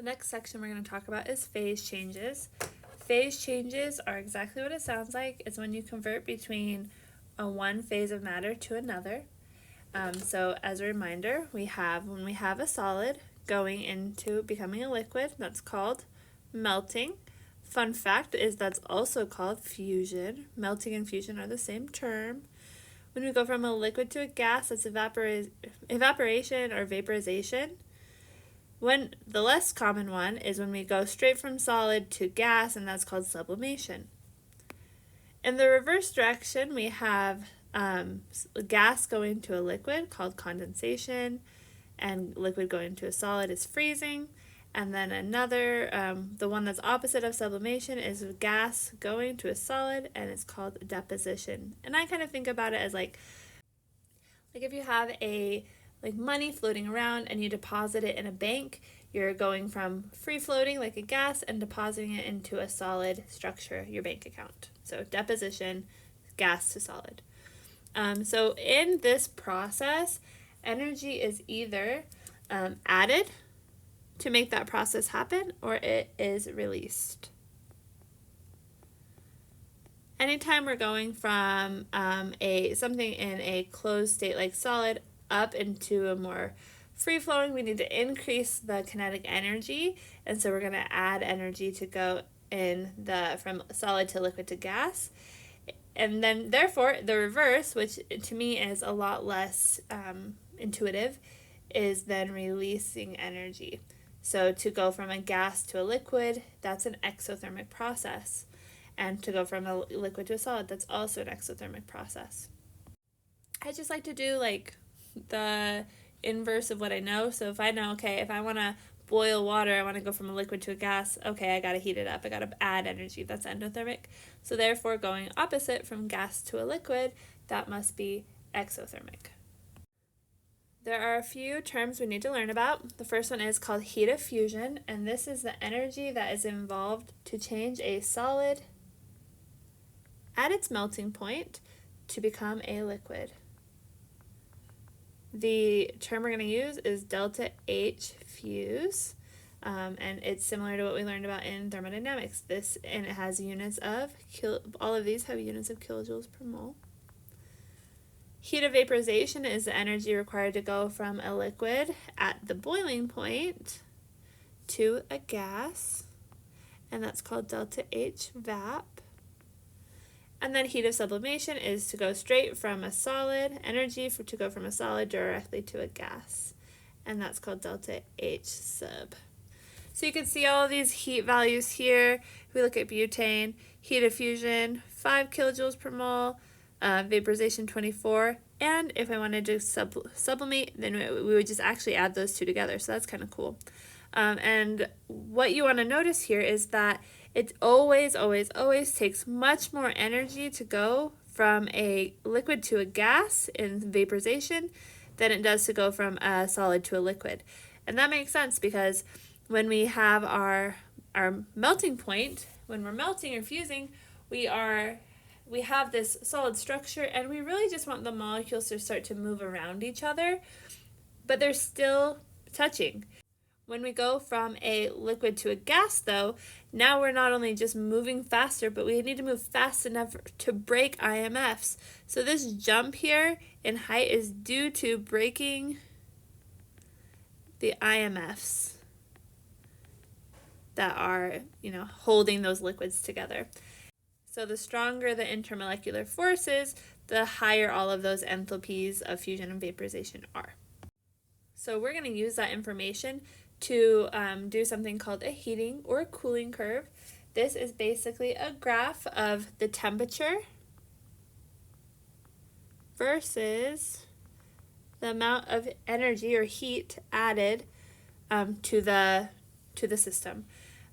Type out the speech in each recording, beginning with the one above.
The next section we're going to talk about is phase changes. Phase changes are exactly what it sounds like. It's when you convert between one phase of matter to another. So as a reminder, when we have a solid going into becoming a liquid, that's called melting. Fun fact is that's also called fusion. Melting and fusion are the same term. When we go from a liquid to a gas, that's evaporation or vaporization. When the less common one is when we go straight from solid to gas, and that's called sublimation. In the reverse direction, we have gas going to a liquid called condensation, and liquid going to a solid is freezing. And then another, the one that's opposite of sublimation is gas going to a solid, and it's called deposition. And I kind of think about it as like if you have money floating around and you deposit it in a bank, you're going from free floating like a gas and depositing it into a solid structure, your bank account. So deposition, gas to solid. So in this process, energy is either added to make that process happen, or it is released. Anytime we're going from something in a closed state like solid up into a more free-flowing, we need to increase the kinetic energy, and so we're going to add energy to go from solid to liquid to gas. And then therefore the reverse, which to me is a lot less intuitive, is then releasing energy. So to go from a gas to a liquid, that's an exothermic process. And to go from a liquid to a solid, that's also an exothermic process. I just like to do the inverse of what I know. So if I know, okay, if I want to boil water, I want to go from a liquid to a gas, okay, I got to heat it up. I got to add energy. That's endothermic. So therefore, going opposite from gas to a liquid, that must be exothermic. There are a few terms we need to learn about. The first one is called heat of fusion, and this is the energy that is involved to change a solid at its melting point to become a liquid. The term we're going to use is delta H fuse, and it's similar to what we learned about in thermodynamics. And it has units of all of these have units of kilojoules per mole. Heat of vaporization is the energy required to go from a liquid at the boiling point to a gas, and that's called delta H vap. And then heat of sublimation is to go straight from a solid, to go from a solid directly to a gas, and that's called delta H sub. So you can see all of these heat values here. If we look at butane, heat of fusion, 5 kilojoules per mole, vaporization 24, and if I wanted to sublimate, then we would just actually add those two together, so that's kind of cool. And what you want to notice here is that it always takes much more energy to go from a liquid to a gas in vaporization than it does to go from a solid to a liquid. And that makes sense because when we have our melting point, when we're melting or fusing, we have this solid structure, and we really just want the molecules to start to move around each other, but they're still touching. When we go from a liquid to a gas, though, now we're not only just moving faster, but we need to move fast enough to break IMFs. So this jump here in height is due to breaking the IMFs that are, holding those liquids together. So the stronger the intermolecular forces, the higher all of those enthalpies of fusion and vaporization are. So we're going to use that information to do something called a heating or a cooling curve. This is basically a graph of the temperature versus the amount of energy or heat added to the system.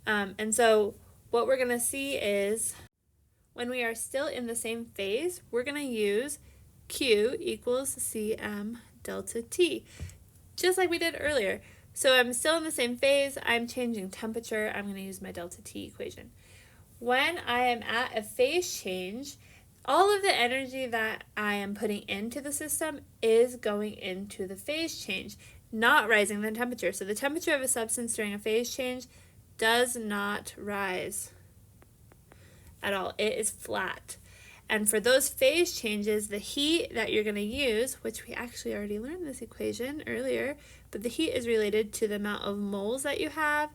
And so what we're going to see is when we are still in the same phase, we're going to use Q equals Cm delta T, just like we did earlier. So I'm still in the same phase, I'm changing temperature, I'm going to use my delta T equation. When I am at a phase change, all of the energy that I am putting into the system is going into the phase change. not rising the temperature. So the temperature of a substance during a phase change does not rise at all. It is flat. And for those phase changes, the heat that you're going to use, which we actually already learned this equation earlier, but the heat is related to the amount of moles that you have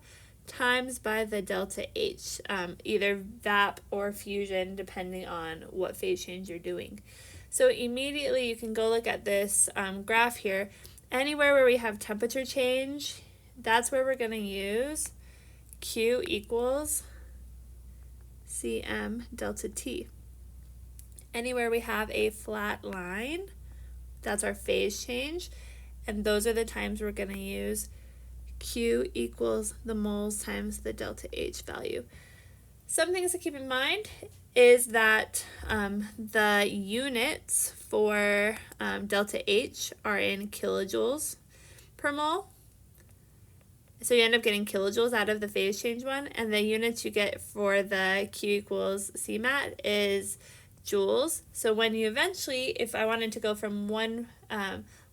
times by the delta H, either VAP or fusion, depending on what phase change you're doing. So immediately you can go look at this graph here. Anywhere where we have temperature change, that's where we're going to use Q equals Cm delta T. Anywhere we have a flat line, that's our phase change, and those are the times we're going to use Q equals the moles times the delta H value. Some things to keep in mind is that the units for delta H are in kilojoules per mole. So you end up getting kilojoules out of the phase change one, and the units you get for the Q equals Cmat is joules. So when you eventually, if I wanted to go from one,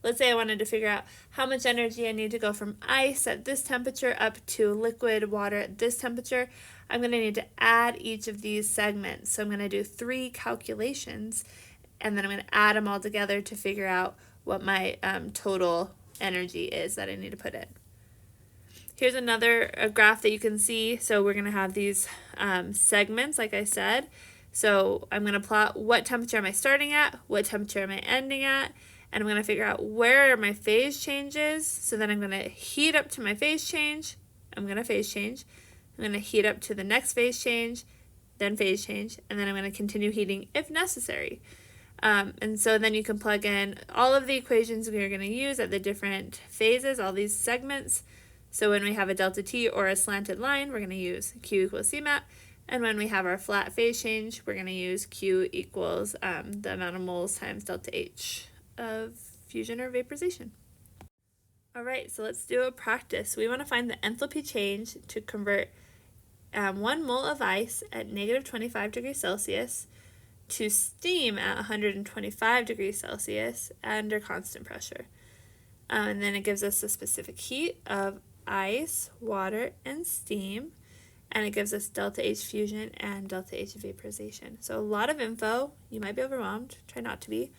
let's say I wanted to figure out how much energy I need to go from ice at this temperature up to liquid water at this temperature, I'm going to need to add each of these segments. So I'm going to do 3 calculations, and then I'm going to add them all together to figure out what my total energy is that I need to put in. Here's another graph that you can see. So we're going to have these segments, like I said. So I'm going to plot what temperature am I starting at, what temperature am I ending at, and I'm going to figure out where are my phase changes. So then I'm going to heat up to my phase change. I'm going to phase change. I'm going to heat up to the next phase change, then phase change, and then I'm going to continue heating if necessary. And so then you can plug in all of the equations we are going to use at the different phases, all these segments. So when we have a delta T or a slanted line, we're going to use Q equals Cmat. And when we have our flat phase change, we're going to use Q equals the amount of moles times delta H of fusion or vaporization. All right, so let's do a practice. We want to find the enthalpy change to convert 1 mole of ice at negative 25 degrees Celsius to steam at 125 degrees Celsius under constant pressure. And then it gives us a specific heat of ice, water, and steam. And it gives us delta H fusion and delta H vaporization. So a lot of info. You might be overwhelmed. Try not to be.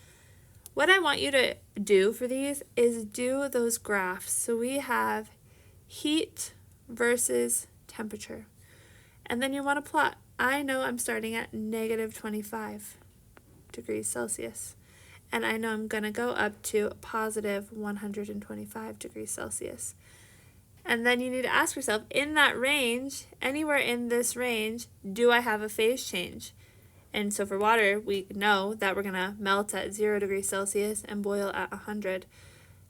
What I want you to do for these is do those graphs. So we have heat versus temperature. And then you want to plot. I know I'm starting at negative 25 degrees Celsius. And I know I'm going to go up to positive 125 degrees Celsius. And then you need to ask yourself, in that range, anywhere in this range, do I have a phase change? And so for water, we know that we're going to melt at 0 degrees Celsius and boil at 100.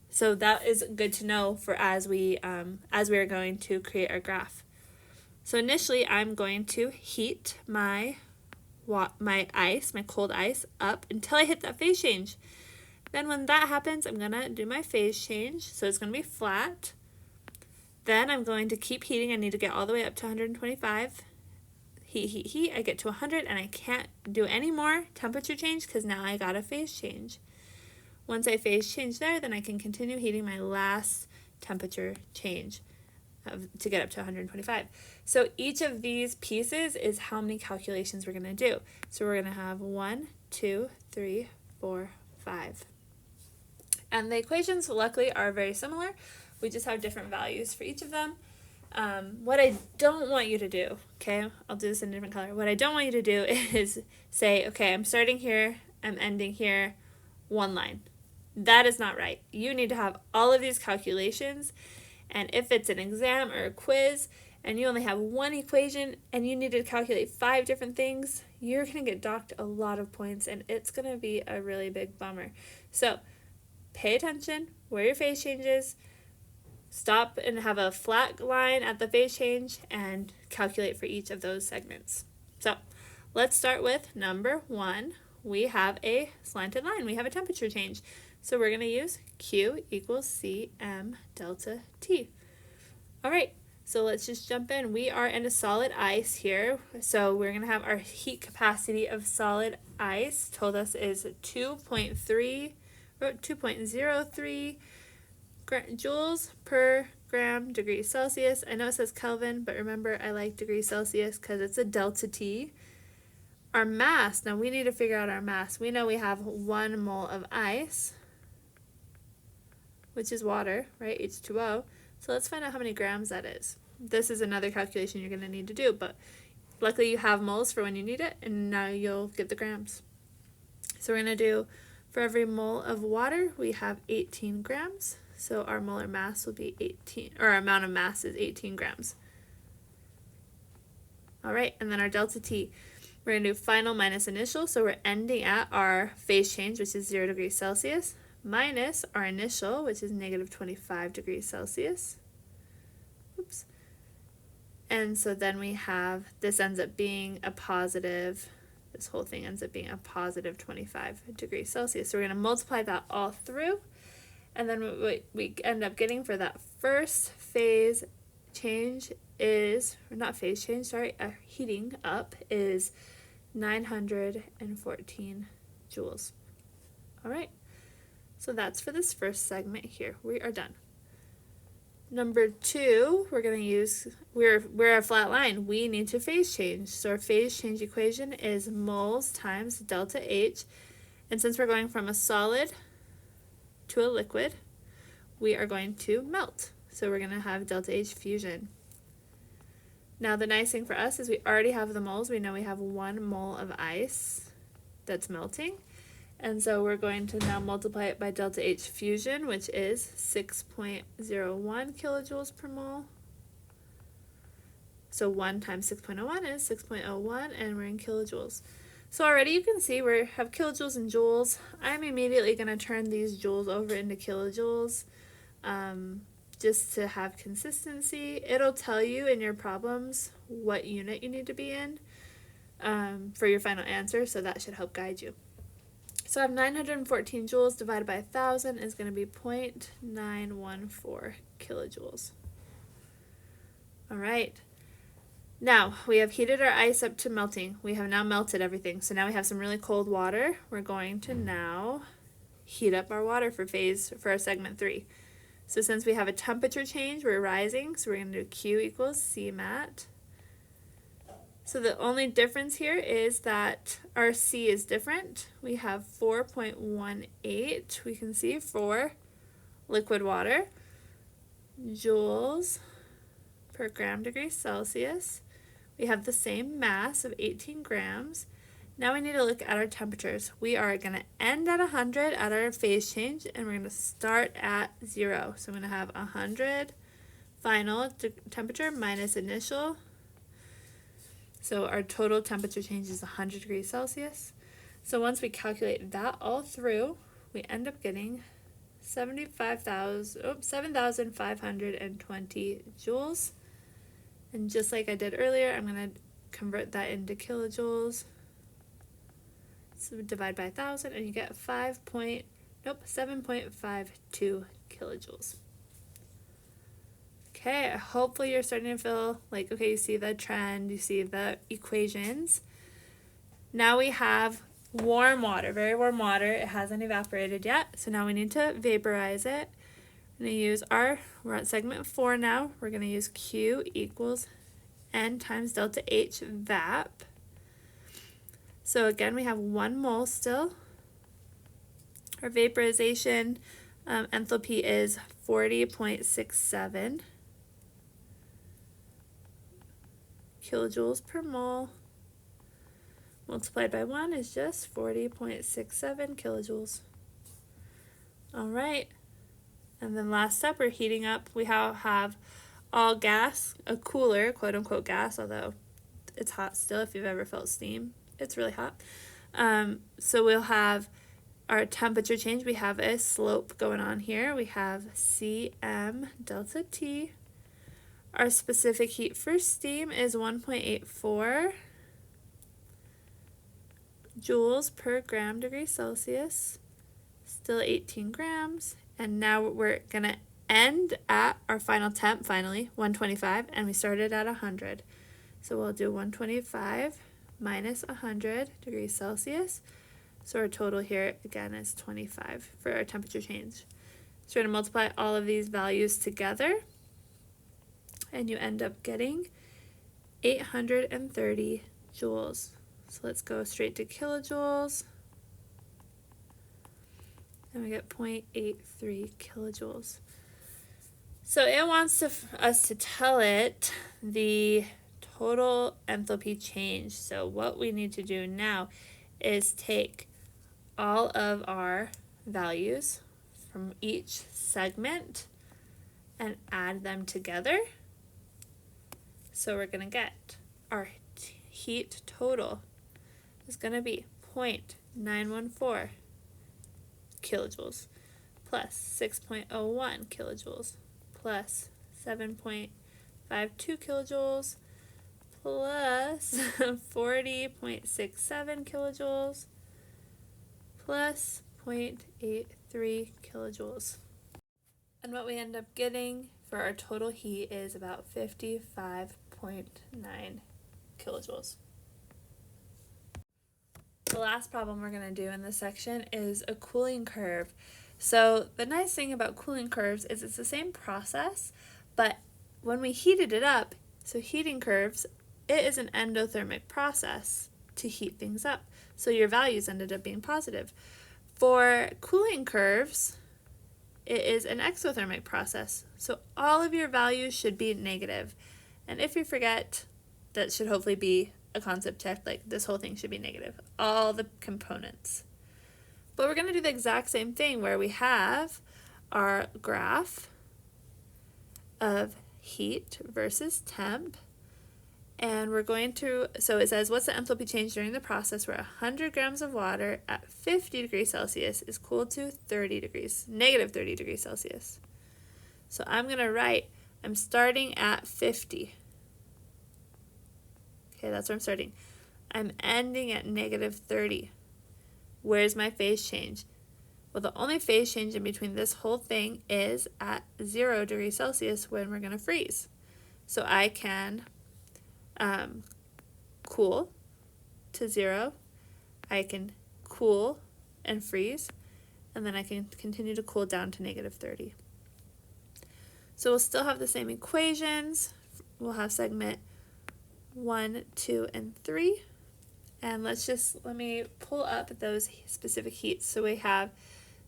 So that is good to know for as we are going to create our graph. So initially, I'm going to heat my ice, my cold ice, up until I hit that phase change. Then when that happens, I'm going to do my phase change. So it's going to be flat. Then I'm going to keep heating. I need to get all the way up to 125. Heat. I get to 100 and I can't do any more temperature change because now I got a phase change. Once I phase change there, then I can continue heating my last temperature change to get up to 125. So each of these pieces is how many calculations we're going to do. So we're going to have 1, 2, 3, 4, 5. And the equations, luckily, are very similar. We just have different values for each of them. What I don't want you to do, okay, I'll do this in a different color. What I don't want you to do is say, okay, I'm starting here, I'm ending here, one line. That is not right. You need to have all of these calculations, and if it's an exam or a quiz, and you only have one equation, and you need to calculate 5 different things, you're going to get docked a lot of points, and it's going to be a really big bummer. So pay attention where your phase changes. Stop and have a flat line at the phase change and calculate for each of those segments. So let's start with number 1. We have a slanted line. We have a temperature change. So we're going to use Q equals Cm delta T. All right, so let's just jump in. We are in a solid ice here. So we're going to have our heat capacity of solid ice told us is 2.03 joules per gram degree Celsius. I know it says Kelvin, but remember I like degrees Celsius because it's a delta T. Our mass, now we need to figure out our mass. We know we have 1 mole of ice, which is water, right, H2O. So let's find out how many grams that is. This is another calculation you're going to need to do, but luckily you have moles for when you need it, and now you'll get the grams. So we're going to do, for every mole of water, we have 18 grams. So our molar mass will be 18, or our amount of mass is 18 grams. All right, and then our delta T. We're going to do final minus initial, so we're ending at our phase change, which is 0 degrees Celsius, minus our initial, which is negative 25 degrees Celsius. Oops. And so then we have, this ends up being a positive, this whole thing ends up being a positive 25 degrees Celsius. So we're going to multiply that all through, and then what we end up getting for that first phase change is, or not phase change, sorry, heating up is 914 joules. All right, so that's for this first segment here. We are done. Number 2, we're going to use, we're a flat line. We need to phase change. So our phase change equation is moles times delta H. And since we're going from a solid to a liquid, we are going to melt. So we're going to have delta H fusion. Now the nice thing for us is we already have the moles. We know we have 1 mole of ice that's melting. And so we're going to now multiply it by delta H fusion, which is 6.01 kilojoules per mole. So 1 times 6.01 is 6.01, and we're in kilojoules. So already you can see we have kilojoules and joules. I'm immediately going to turn these joules over into kilojoules just to have consistency. It'll tell you in your problems what unit you need to be in for your final answer, so that should help guide you. So I have 914 joules divided by 1,000 is going to be 0.914 kilojoules. All right. Now, we have heated our ice up to melting. We have now melted everything. So now we have some really cold water. We're going to now heat up our water for our segment 3. So since we have a temperature change, we're rising. So we're going to do Q equals Cmat. So the only difference here is that our C is different. We have 4.18, we can see, for liquid water, joules per gram degree Celsius. We have the same mass of 18 grams. Now we need to look at our temperatures. We are going to end at 100 at our phase change, and we're going to start at 0. So I'm going to have 100 final temperature minus initial. So our total temperature change is 100 degrees Celsius. So once we calculate that all through, we end up getting 7,520 joules. And just like I did earlier, I'm going to convert that into kilojoules. So divide by 1,000, and you get 7.52 kilojoules. Okay, hopefully you're starting to feel like, okay, you see the trend, you see the equations. Now we have warm water, very warm water. It hasn't evaporated yet, so now we need to vaporize it. I'm going to use we're at segment 4 now. We're going to use Q equals N times delta H vap. So again, we have 1 mole still. Our vaporization enthalpy is 40.67 kilojoules per mole. Multiplied by 1 is just 40.67 kilojoules. All right. And then last step, we're heating up. We have all gas, a cooler, quote unquote gas, although it's hot still if you've ever felt steam. It's really hot. So we'll have our temperature change. We have a slope going on here. We have Cm delta T. Our specific heat for steam is 1.84 joules per gram degree Celsius. Still 18 grams. And now we're going to end at our final temp, finally, 125, and we started at 100. So we'll do 125 minus 100 degrees Celsius. So our total here, again, is 25 for our temperature change. So we're going to multiply all of these values together, and you end up getting 830 joules. So let's go straight to kilojoules, and we get 0.83 kilojoules. So it wants us to tell it the total enthalpy change. So what we need to do now is take all of our values from each segment and add them together. So we're going to get our heat total is going to be 0.914 kilojoules plus 6.01 kilojoules plus 7.52 kilojoules plus 40.67 kilojoules plus 0.83 kilojoules. And what we end up getting for our total heat is about 55.9 kilojoules. The last problem we're going to do in this section is a cooling curve. So the nice thing about cooling curves is it's the same process, but when we heated it up, so heating curves, it is an endothermic process to heat things up. So your values ended up being positive. For cooling curves, it is an exothermic process. So all of your values should be negative. And if you forget, that should hopefully be a concept check, like this whole thing should be negative, all the components. But we're going to do the exact same thing where we have our graph of heat versus temp. And we're going to, so it says, what's the enthalpy change during the process where 100 grams of water at 50 degrees Celsius is cooled to negative 30 degrees Celsius. So I'm going to write, I'm starting at 50. Okay, that's where I'm starting. I'm ending at negative 30. Where's my phase change? Well, the only phase change in between this whole thing is at 0 degrees Celsius when we're going to freeze. So I can cool to 0, I can cool and freeze, and then I can continue to cool down to negative 30. So we'll still have the same equations. We'll have segment 1, 2, and 3. And let me pull up those specific heats. So we have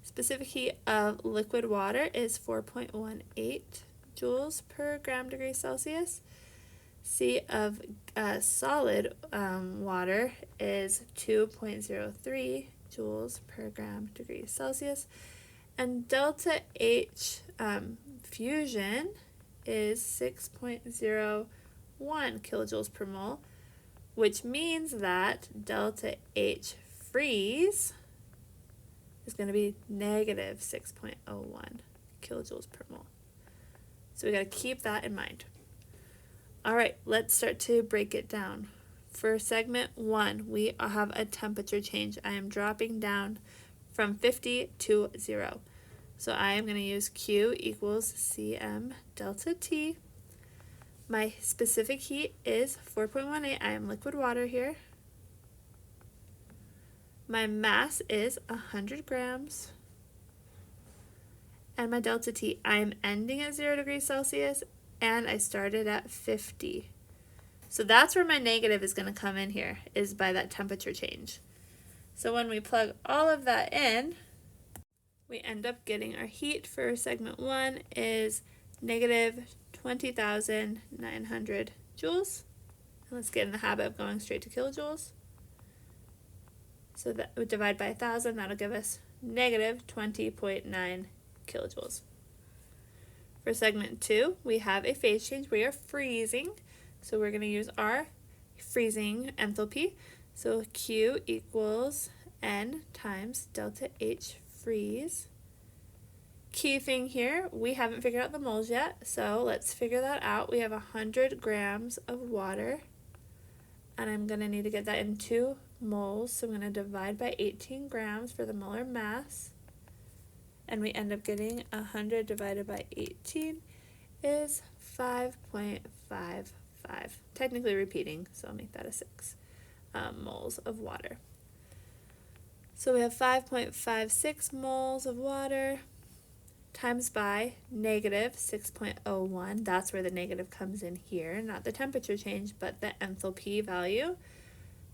specific heat of liquid water is 4.18 joules per gram degree Celsius. C of solid water is 2.03 joules per gram degree Celsius. And delta H fusion is 6.01 kilojoules per mole, which means that delta H freeze is going to be negative 6.01 kilojoules per mole. So we got to keep that in mind. All right, let's start to break it down. For segment 1, we have a temperature change. I am dropping down from 50 to 0. So I am going to use Q equals Cm delta T. My specific heat is 4.18. I am liquid water here. My mass is 100 grams. And my delta T, I am ending at 0 degrees Celsius, and I started at 50. So that's where my negative is going to come in here, is by that temperature change. So when we plug all of that in, we end up getting our heat for segment 1 is negative 20,900 joules. And let's get in the habit of going straight to kilojoules. So that would divide by 1,000, that'll give us negative 20.9 kilojoules. For segment 2, we have a phase change. We are freezing, so we're going to use our freezing enthalpy. So Q equals N times delta H freeze. Key thing here, we haven't figured out the moles yet, so let's figure that out. We have 100 grams of water, and I'm going to need to get that in 2 moles, so I'm going to divide by 18 grams for the molar mass. And we end up getting 100 divided by 18 is 5.55. Technically repeating, so I'll make that a 6 moles of water. So we have 5.56 moles of water times by negative 6.01. That's where the negative comes in here, not the temperature change, but the enthalpy value.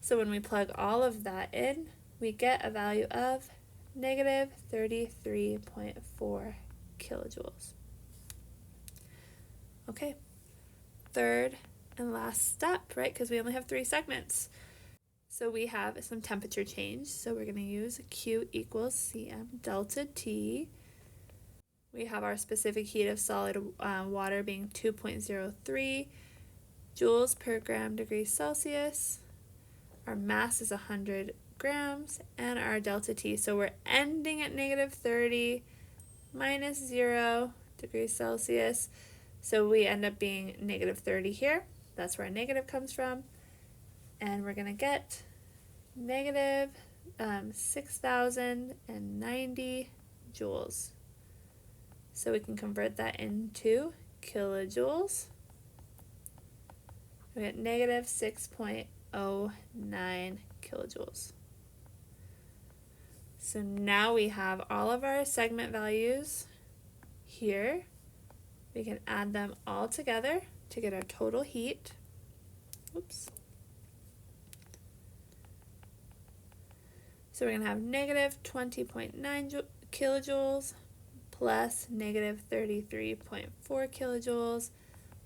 So when we plug all of that in, we get a value of negative 33.4 kilojoules. Okay, third and last step, right? Because we only have 3 segments. So we have some temperature change. So we're going to use Q equals Cm delta T. We have our specific heat of solid water being 2.03 joules per gram degree Celsius. Our mass is 100 grams, and our delta T. So we're ending at negative 30 minus 0 degrees Celsius. So we end up being negative 30 here. That's where our negative comes from. And we're going to get negative 6,090 joules. So we can convert that into kilojoules. We get negative 6.09 kilojoules. So now we have all of our segment values here. We can add them all together to get our total heat. Oops. So we're going to have negative 20.9 kilojoules plus negative 33.4 kilojoules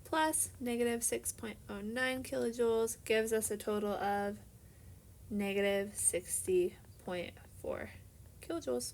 plus negative 6.09 kilojoules gives us a total of negative 60.4 kilojoules.